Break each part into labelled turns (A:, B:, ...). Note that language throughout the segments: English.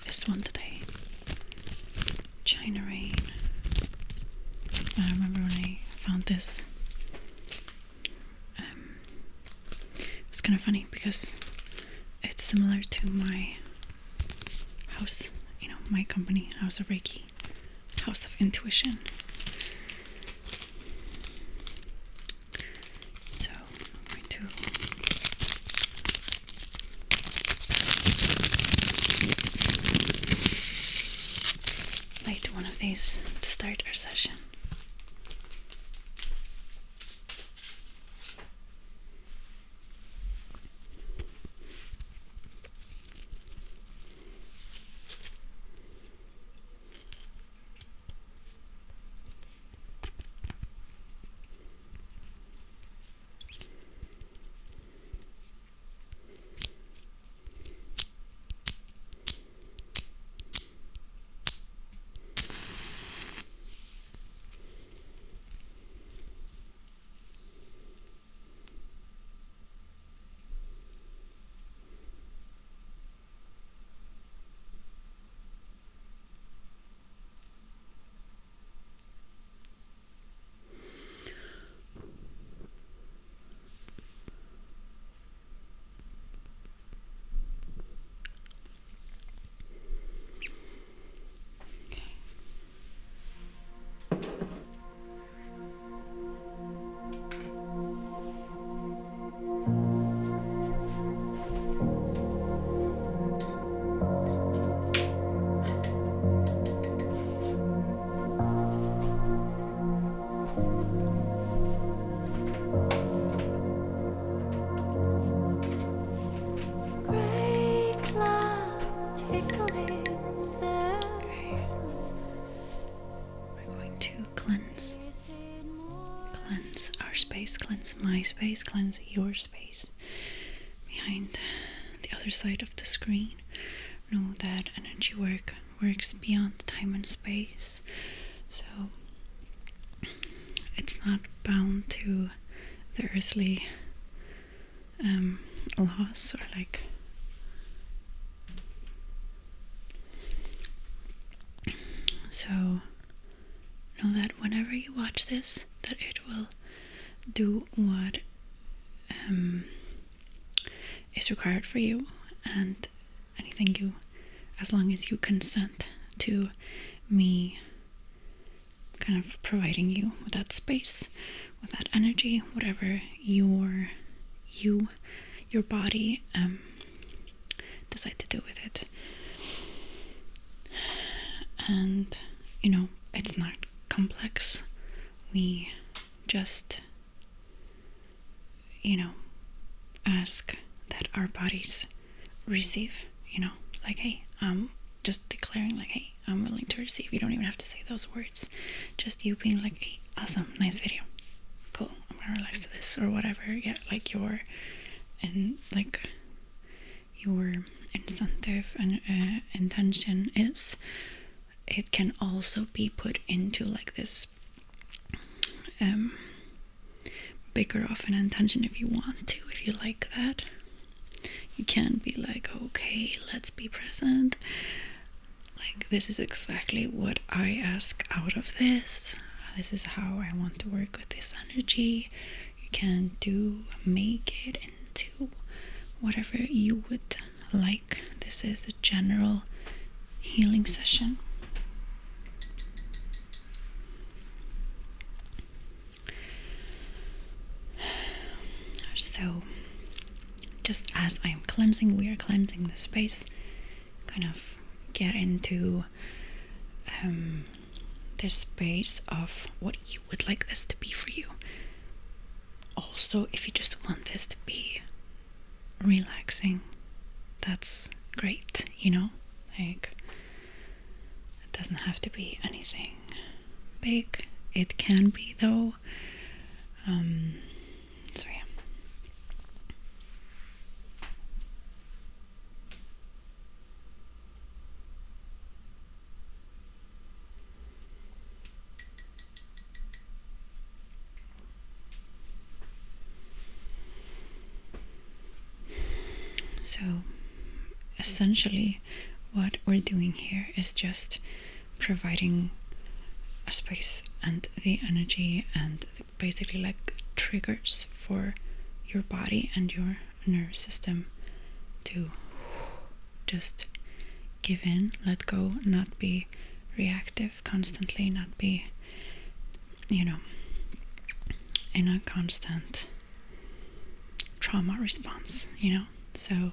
A: this one today. China Rain. I remember when I found this. It's kind of funny because it's similar to my house, my company, House of Reiki, House of Intuition. So I'm going to light one of these to start our session. Cleanse my space, cleanse your space behind the other side of the screen. Know that energy works beyond time and space, so it's not bound to the earthly laws, or like so know that whenever you watch this, that it will do what is required for you, and anything you, as long as you consent to me kind of providing you with that space, with that energy, whatever your body decide to do with it. And it's not complex. We just ask that our bodies receive, like, hey, I'm just declaring, like, hey, I'm willing to receive. You don't even have to say those words. Just you being like, hey, awesome, nice video, cool, I'm gonna relax to this, or whatever. Yeah, like your incentive and intention is. It can also be put into like this bigger of an intention if you want to, if you like that. You can be like, okay, let's be present. Like, this is exactly what I ask out of this. This is how I want to work with this energy. You can make it into whatever you would like. This is a general healing session. So, just as I am cleansing, we are cleansing the space. Kind of get into this space of what you would like this to be for you. Also, if you just want this to be relaxing, that's great, like, it doesn't have to be anything big. It can be, though. So yeah. So essentially what we're doing here is just providing a space and the energy and basically like triggers for your body and your nervous system to just give in, let go, not be reactive constantly, not be, in a constant trauma response, So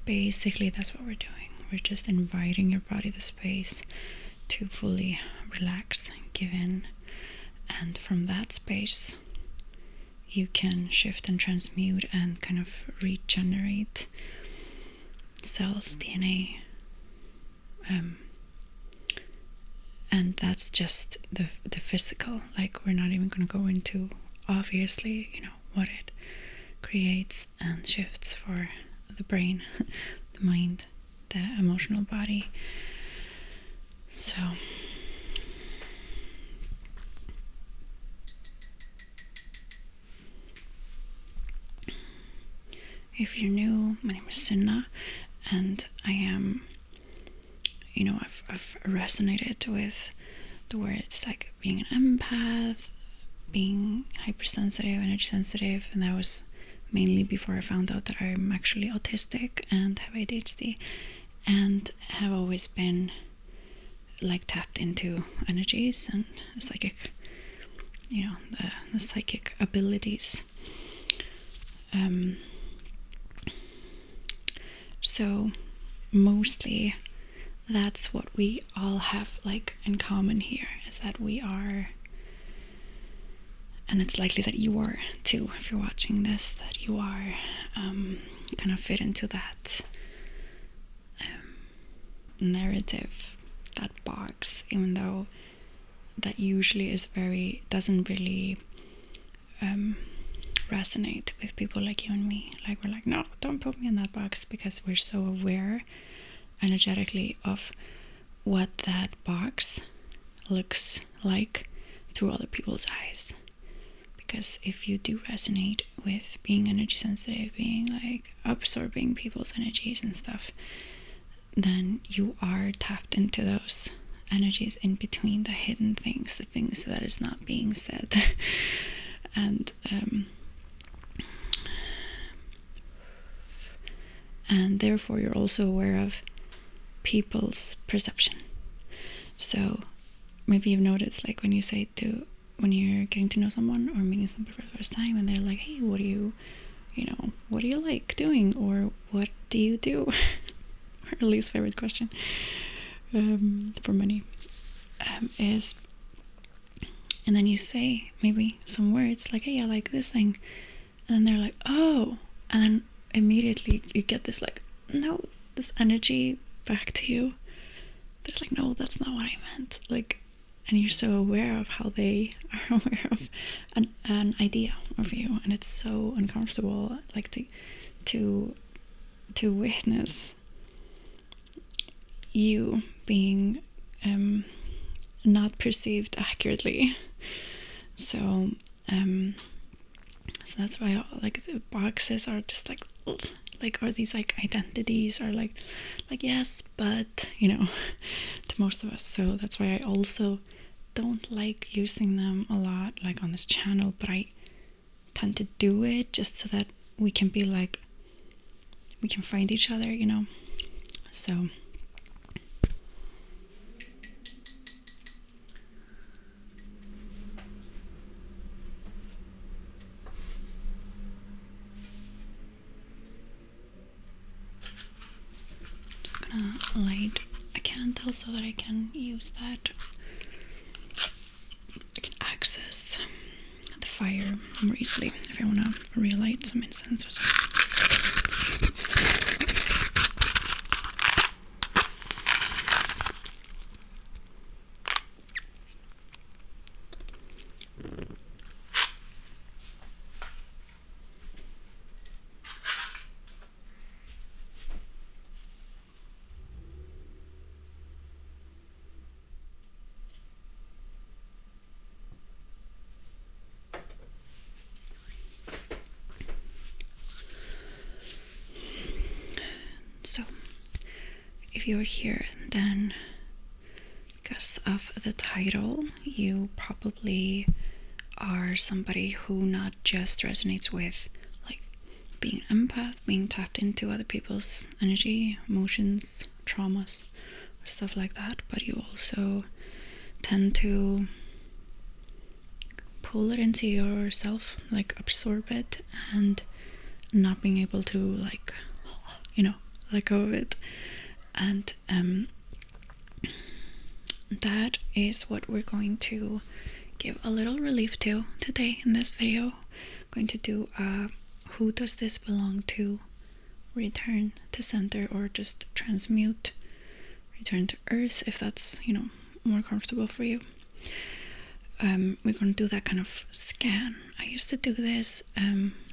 A: basically that's what we're doing. We're just inviting your body the space to fully relax, give in, and from that space you can shift and transmute and kind of regenerate cells, DNA, and that's just the physical. Like, we're not even going to go into obviously what it creates and shifts for the brain, the mind, the emotional body. So if you're new, my name is Sunna, and I am, I've resonated with the words like being an empath, being hypersensitive, energy sensitive, and that was mainly before I found out that I'm actually autistic and have ADHD, and have always been like tapped into energies and psychic, the psychic abilities. So mostly that's what we all have like in common here, is that we are, and it's likely that you are too if you're watching this, that you are kind of fit into that narrative, that box, even though that usually doesn't really resonate with people like you and me. Like, we're like, no, don't put me in that box, because we're so aware energetically of what that box looks like through other people's eyes. Because if you do resonate with being energy sensitive, being like absorbing people's energies and stuff, then you are tapped into those energies in between, the hidden things, the things that is not being said. And therefore you're also aware of people's perception. So maybe you've noticed, like, when you're getting to know someone or meeting someone for the first time, and they're like, hey, what do you like doing, or what do you do? Our least favorite question for many is, and then you say maybe some words like, hey, I like this thing, and then they're like, oh, and then immediately you get this like, no, this energy back to you. There's like, no, that's not what I meant. Like, and you're so aware of how they are aware of an idea of you, and it's so uncomfortable, like to witness you being not perceived accurately. So that's why like the boxes are just like are these like identities, or like yes, but to most of us. So that's why I also don't like using them a lot, like on this channel, but I tend to do it just so that we can be like, we can find each other, so just gonna light a candle so that I can use that. I can access the fire more easily if I want to relight some incense or something. if you're here, then because of the title, you probably are somebody who not just resonates with like being an empath, being tapped into other people's energy, emotions, traumas, or stuff like that, but you also tend to pull it into yourself, like absorb it, and not being able to like, let go of it. And that is what we're going to give a little relief to today in this video. I'm going to do who does this belong to, return to center, or just transmute, return to earth, if that's more comfortable for you. We're going to do that kind of scan. I used to do this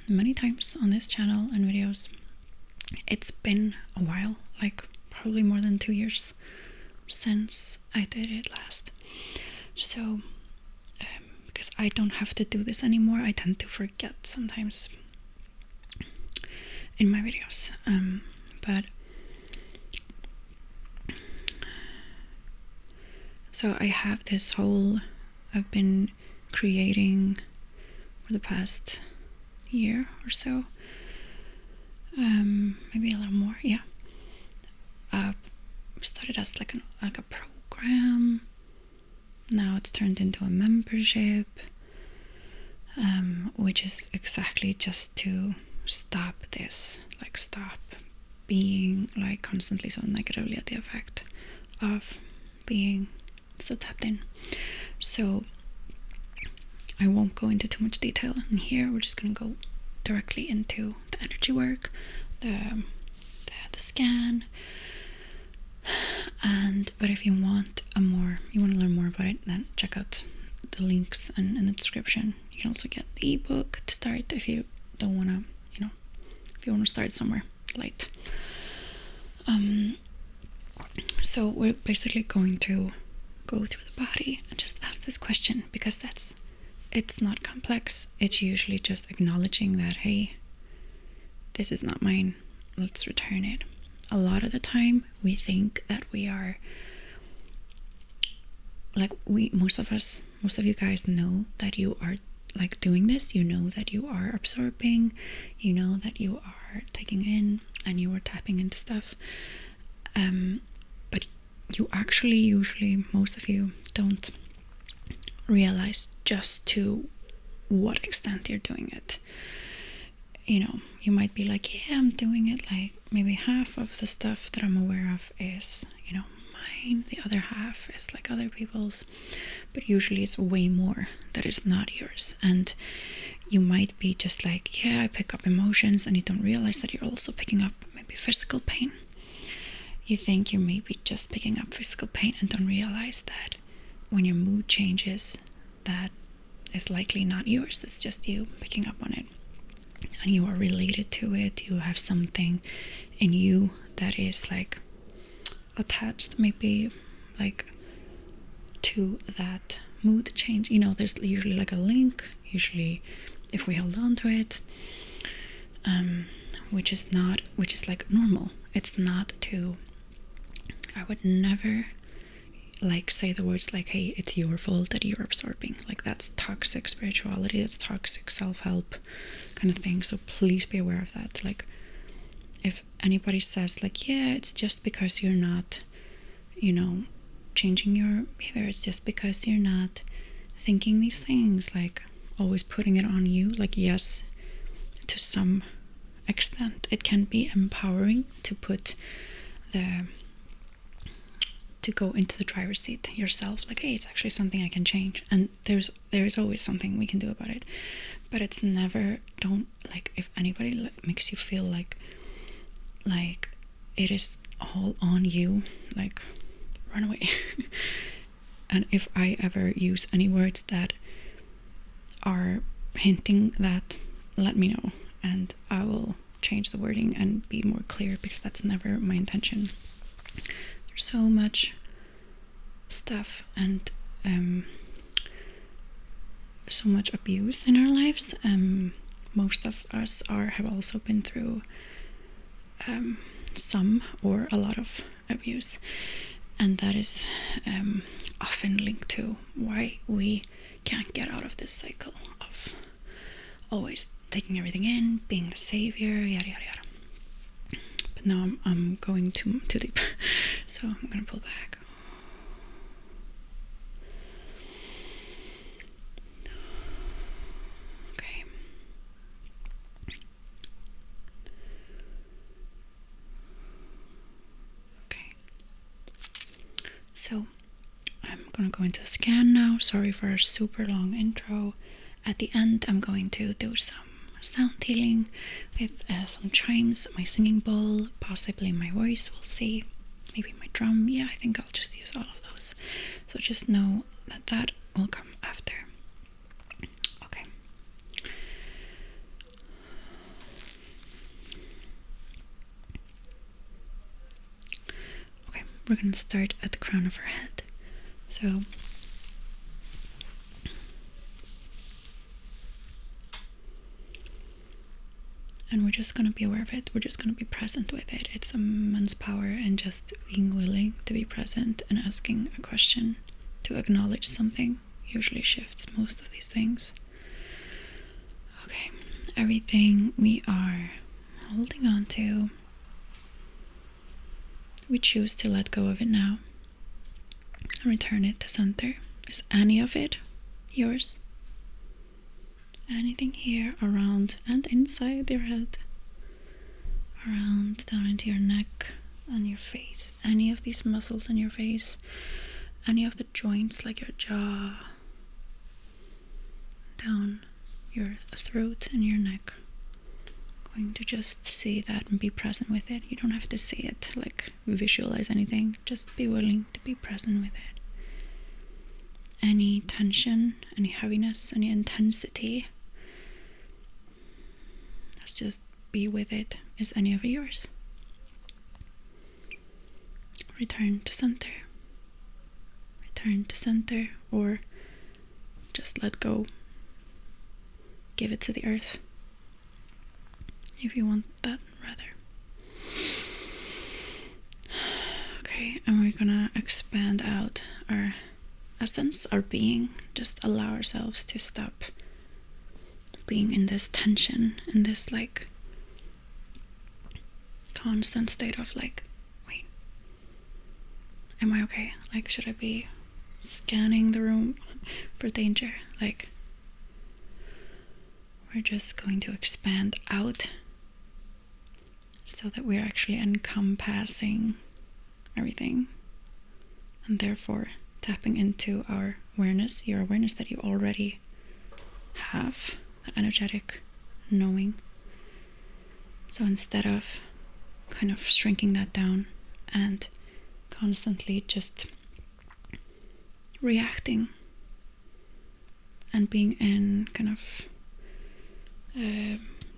A: many times on this channel and videos. It's been a while, like probably more than 2 years since I did it last. So because I don't have to do this anymore, I tend to forget sometimes in my videos, but so I have this whole, I've been creating for the past year or so, maybe a little more, started as like a program. Now it's turned into a membership, which is exactly just to stop this, like stop being like constantly so negatively at the effect of being so tapped in. So I won't go into too much detail in here. We're just gonna go directly into the energy work, the scan. But if you want you want to learn more about it, then check out the links in the description. You can also get the ebook to start if you don't want to, if you want to start somewhere light. So we're basically going to go through the body and just ask this question, because it's not complex. It's usually just acknowledging that, hey, this is not mine, let's return it. A lot of the time we think that we are like, most of you guys know that you are like doing this. You know that you are absorbing, you know that you are taking in and you are tapping into stuff, but you actually, usually most of you don't realize just to what extent you're doing it. You might be like, yeah, I'm doing it, like maybe half of the stuff that I'm aware of is mine, the other half is like other people's, but usually it's way more that is not yours. And you might be just like, yeah, I pick up emotions, and you don't realize that you're also picking up maybe physical pain. You think you're maybe just picking up physical pain and don't realize that when your mood changes, that is likely not yours. It's just you picking up on it, and you are related to it. You have something in you that is like attached, maybe like to that mood change. There's usually like a link, usually if we hold on to it, which is like normal. It's not to, I would never like say the words like, hey, it's your fault that you're absorbing. Like, that's toxic spirituality, that's toxic self-help kind of thing. So please be aware of that. Like, if anybody says like, yeah, it's just because you're not changing your behavior, it's just because you're not thinking these things, like always putting it on you, like, yes, to some extent it can be empowering to go into the driver's seat yourself, like, hey, it's actually something I can change, and there is always something we can do about it. But it's never, don't, like, if anybody makes you feel like it is all on you, like, run away. And if I ever use any words that are hinting that, let me know, and I will change the wording and be more clear, because that's never my intention. There's so much stuff and so much abuse in our lives. Most of us have also been through some or a lot of abuse, and that is often linked to why we can't get out of this cycle of always taking everything in, being the savior, yada yada yada. But now I'm going too deep, so I'm gonna pull back. Okay. Okay. So I'm gonna go into the scan now. Sorry for a super long intro. At the end, I'm going to do some sound healing with some chimes, my singing bowl, possibly my voice, we'll see. Maybe my drum. Yeah, I think I'll just use all of those. So just know that that will come after. Okay. Okay, we're gonna start at the crown of her head. So and we're just going to be aware of it. We're just going to be present with it. It's immense power in just being willing to be present and asking a question, to acknowledge something usually shifts most of these things. Okay, everything we are holding on to, we choose to let go of it now and return it to center. Is any of it yours? Anything here around and inside your head, around down into your neck and your face, any of these muscles in your face, any of the joints like your jaw, down your throat and your neck. Going to just see that and be present with it. You don't have to see it, like visualize anything, just be willing to be present with it. Any tension, any heaviness, any intensity, let's just be with it. Is any of it yours? Return to center. Return to center, or just let go. Give it to the earth. If you want that, rather. Okay, and we're gonna expand out our essence, our being. Just allow ourselves to stop being in this tension, in this like constant state of like, wait, am I okay? Like, should I be scanning the room for danger? Like, we're just going to expand out so that we're actually encompassing everything, and therefore tapping into our awareness, your awareness that you already have, that energetic knowing. So instead of kind of shrinking that down and constantly just reacting and being in kind of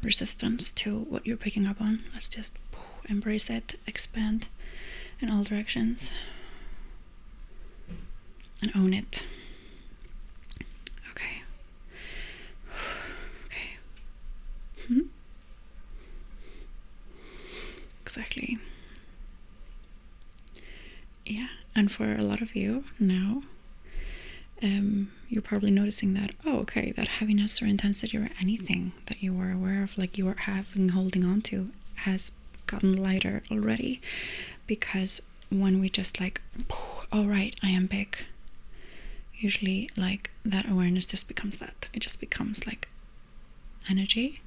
A: resistance to what you're picking up on, let's just embrace it, expand in all directions and own it. Okay. Exactly. Yeah, and for a lot of you now, you're probably noticing that, oh, okay, that heaviness or intensity or anything that you were aware of, like you were holding on to, has gotten lighter already. Because when we just like, oh right, I am big, usually like that awareness just becomes that. It just becomes like energy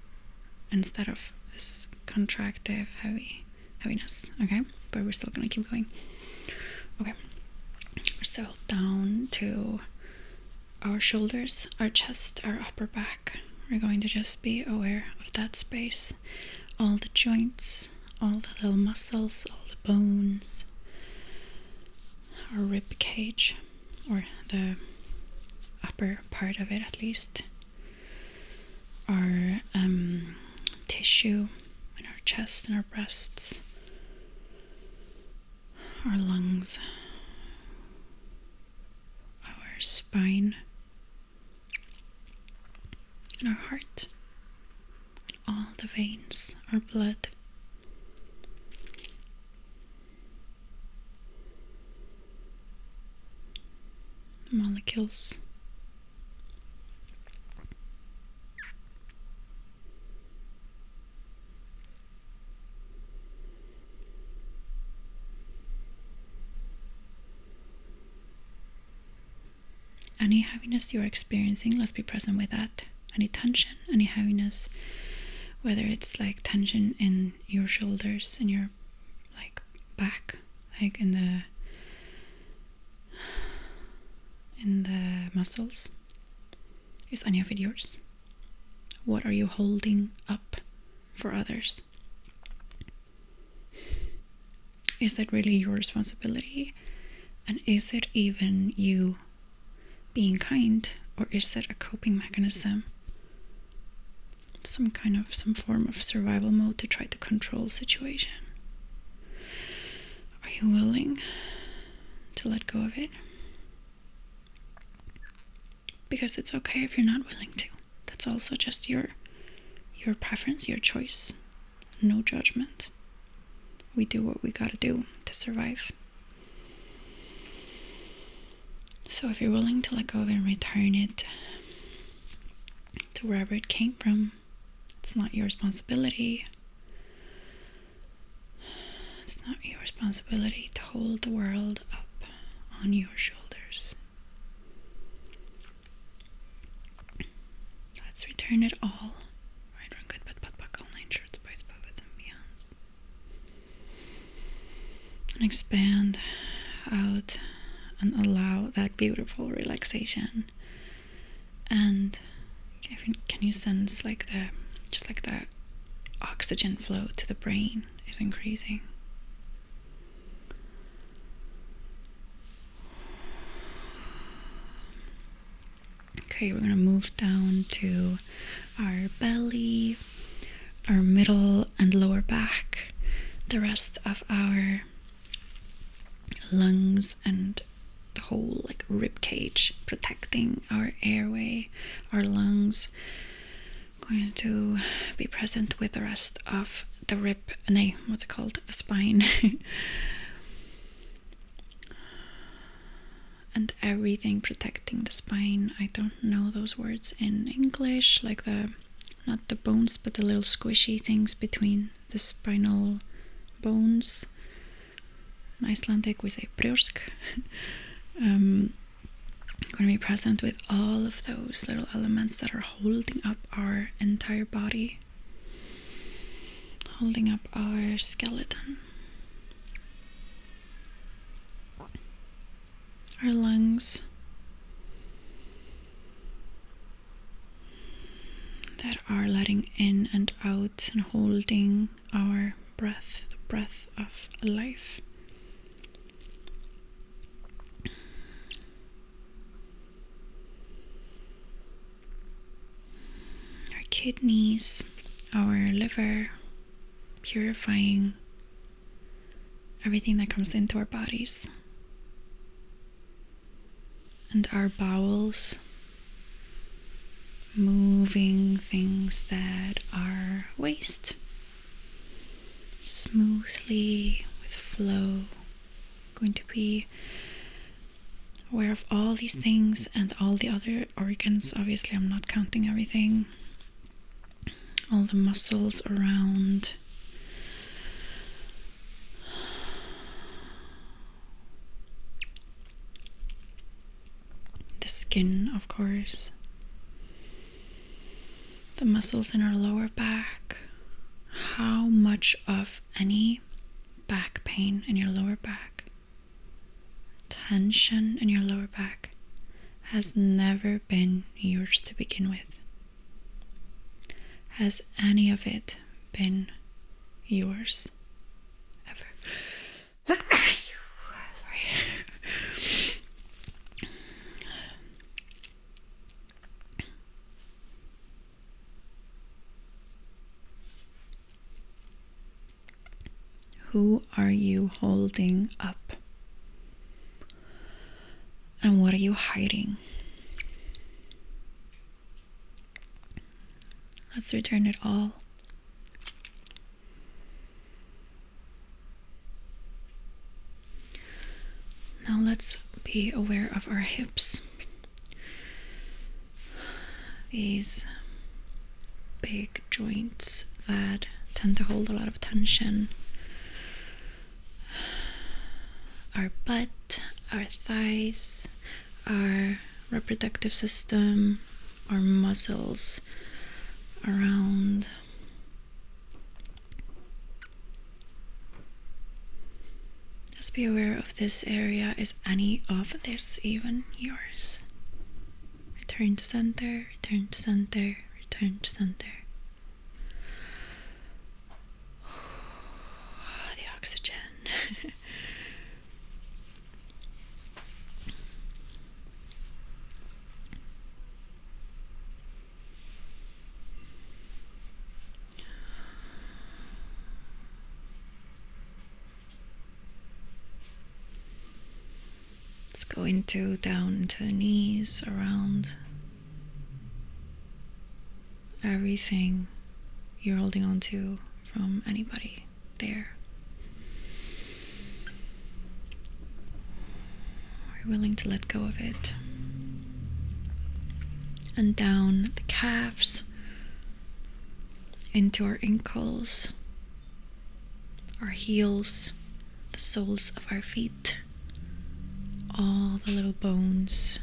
A: instead of this contractive heaviness. Okay, but we're still gonna keep going. Okay, so down to our shoulders, our chest, our upper back. We're going to just be aware of that space, all the joints, all the little muscles, all the bones, our rib cage, or the upper part of it at least, our tissue in our chest and our breasts, our lungs, our spine, and our heart, and all the veins, our blood, molecules. Any heaviness you're experiencing, let's be present with that. Any tension, any heaviness, whether it's like tension in your shoulders, in your like back, like in the muscles. Is any of it yours? What are you holding up for others? Is that really your responsibility? And is it even you being kind, or is it a coping mechanism? Some form of survival mode to try to control situation. Are you willing to let go of it? Because it's okay if you're not willing to. That's also just your preference, your choice. No judgment. We do what we gotta do to survive. So if you're willing to let go of it and return it to wherever it came from, it's not your responsibility. It's not your responsibility to hold the world up on your shoulders. Let's return it all. Right, run good, but back all 9 shirts, boys, puppets, and beyonds. And expand out and allow that beautiful relaxation. And can you sense like the oxygen flow to the brain is increasing? Okay, we're gonna move down to our belly, our middle and lower back, the rest of our lungs and the whole like rib cage, protecting our airway, our lungs. Going to be present with the rest of the the spine. And everything protecting the spine. I don't know those words in English, like not the bones, but the little squishy things between the spinal bones. In Icelandic we say brjósk. I'm going to be present with all of those little elements that are holding up our entire body, holding up our skeleton, our lungs that are letting in and out and holding our breath, the breath of life. Kidneys, our liver, purifying everything that comes into our bodies, and our bowels, moving things that are waste smoothly with flow. Going to be aware of all these things and all the other organs. Obviously, I'm not counting everything. All the muscles around. The skin, of course. The muscles in our lower back. How much of any back pain in your lower back, tension in your lower back, has never been yours to begin with? Has any of it been yours ever? Sorry. Who are you holding up? And what are you hiding? Let's return it all. Now let's be aware of our hips. these big joints that tend to hold a lot of tension. Our butt, our thighs, our reproductive system, our muscles around. Just be aware of this area. Is any of this even yours? Return to center, return to center, return to center. The oxygen. Let's go down into the knees, around everything you're holding on to from anybody there. Are willing to let go of it. And down the calves, into our ankles, our heels, the soles of our feet, all the little bones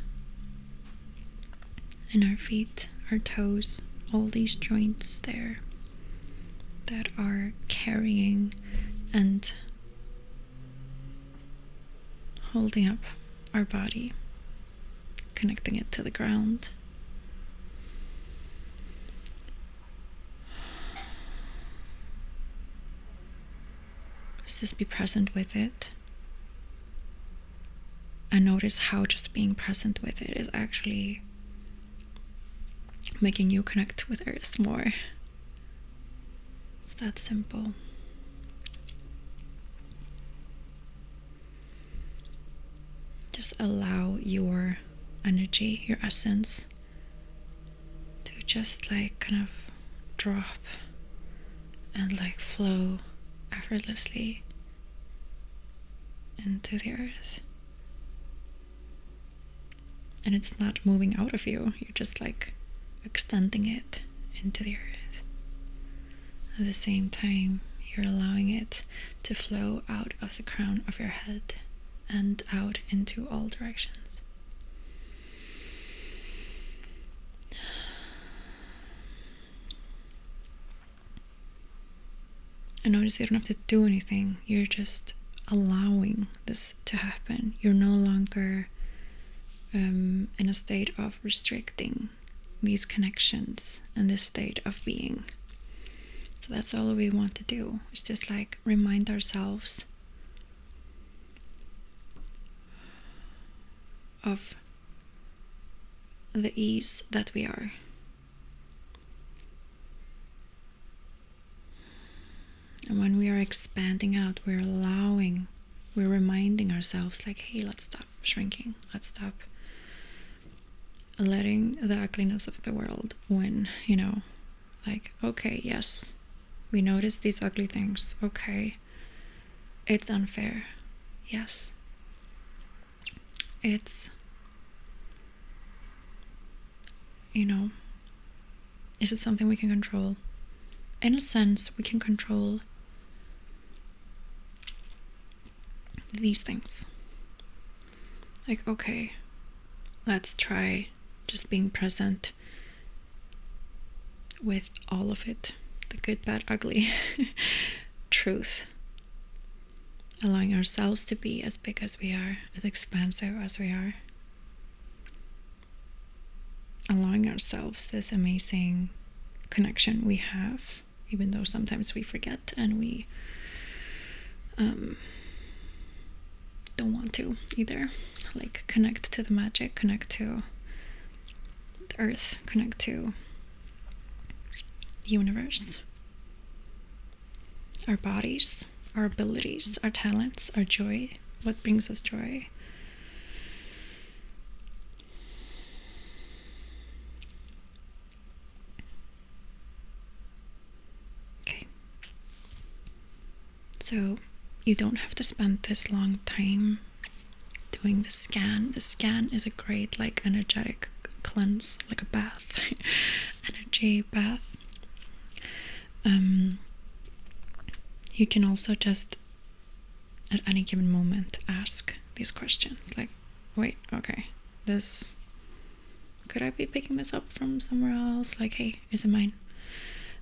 A: in our feet, our toes, all these joints there that are carrying and holding up our body, connecting it to the ground. Let's just be present with it. And notice how just being present with it is actually making you connect with Earth more. It's that simple. Just allow your energy, your essence, to just like kind of drop and like flow effortlessly into the earth. And it's not moving out of you, you're just like extending it into the earth. At the same time, you're allowing it to flow out of the crown of your head and out into all directions. And notice you don't have to do anything, you're just allowing this to happen. You're no longer in a state of restricting these connections and this state of being. So that's all we want to do, is just like remind ourselves of the ease that we are. And when we are expanding out, we're reminding ourselves like, hey, let's stop shrinking, let's stop letting the ugliness of the world win, like, okay, yes, we notice these ugly things, okay, it's unfair, yes, it's, is it something we can control? In a sense, we can control these things. Like, okay, let's try just being present with all of it, the good, bad, ugly, truth, allowing ourselves to be as big as we are, as expansive as we are, allowing ourselves this amazing connection we have, even though sometimes we forget and we don't want to either. Like, connect to the magic, connect to the earth, connect to the universe, our bodies, our abilities, our talents, our joy, what brings us joy. Okay. So you don't have to spend this long time doing the scan. The scan is a great like energetic cleanse, like a bath, energy bath. You can also just at any given moment ask these questions, like, wait, okay, this, could I be picking this up from somewhere else? Like, hey, is it mine?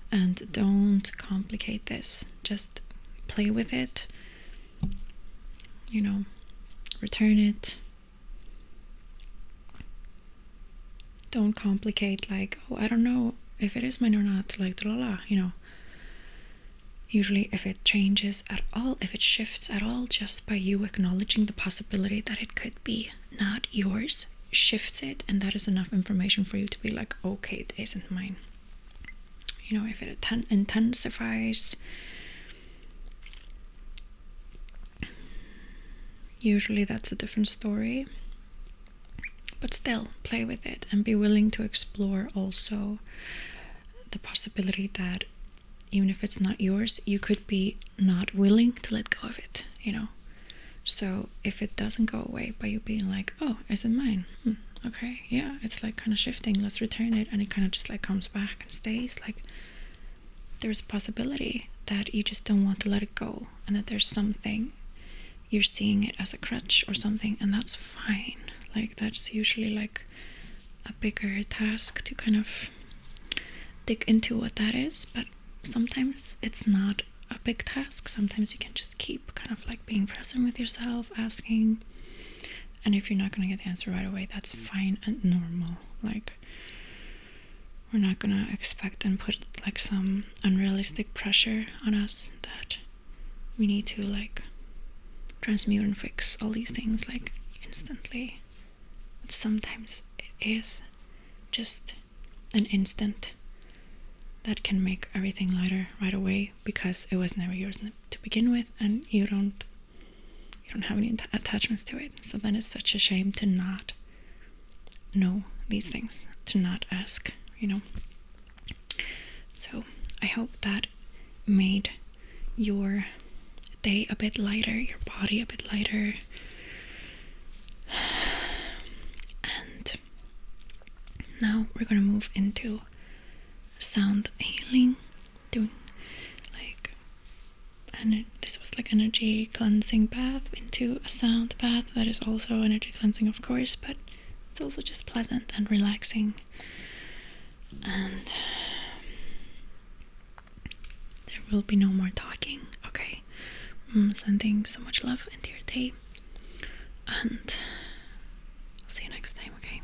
A: And don't complicate this, just play with it, return it. Don't complicate, like, oh, I don't know if it is mine or not, like, Usually if it changes at all, if it shifts at all, just by you acknowledging the possibility that it could be not yours, shifts it, and that is enough information for you to be like, okay, it isn't mine. If it intensifies, usually that's a different story. But still, play with it and be willing to explore also the possibility that even if it's not yours, you could be not willing to let go of it, So if it doesn't go away by you being like, oh, is it mine? Okay, yeah, it's like kind of shifting, let's return it, and it kind of just like comes back and stays, like there's a possibility that you just don't want to let it go, and that there's something, you're seeing it as a crutch or something, and that's fine. Like that's usually like a bigger task to kind of dig into what that is, but sometimes it's not a big task. Sometimes you can just keep kind of like being present with yourself, asking, and if you're not going to get the answer right away, that's fine and normal. Like we're not going to expect and put like some unrealistic pressure on us that we need to like transmute and fix all these things like instantly. But sometimes it is just an instant that can make everything lighter right away, because it was never yours to begin with, and you don't have any attachments to it. So then it's such a shame to not know these things, to not ask, So I hope that made your day a bit lighter, your body a bit lighter. And now we're gonna move into sound healing, doing like, and this was like energy cleansing bath into a sound bath that is also energy cleansing, of course, but it's also just pleasant and relaxing. And there will be no more talking, okay? I'm sending so much love into your day, and I'll see you next time, okay?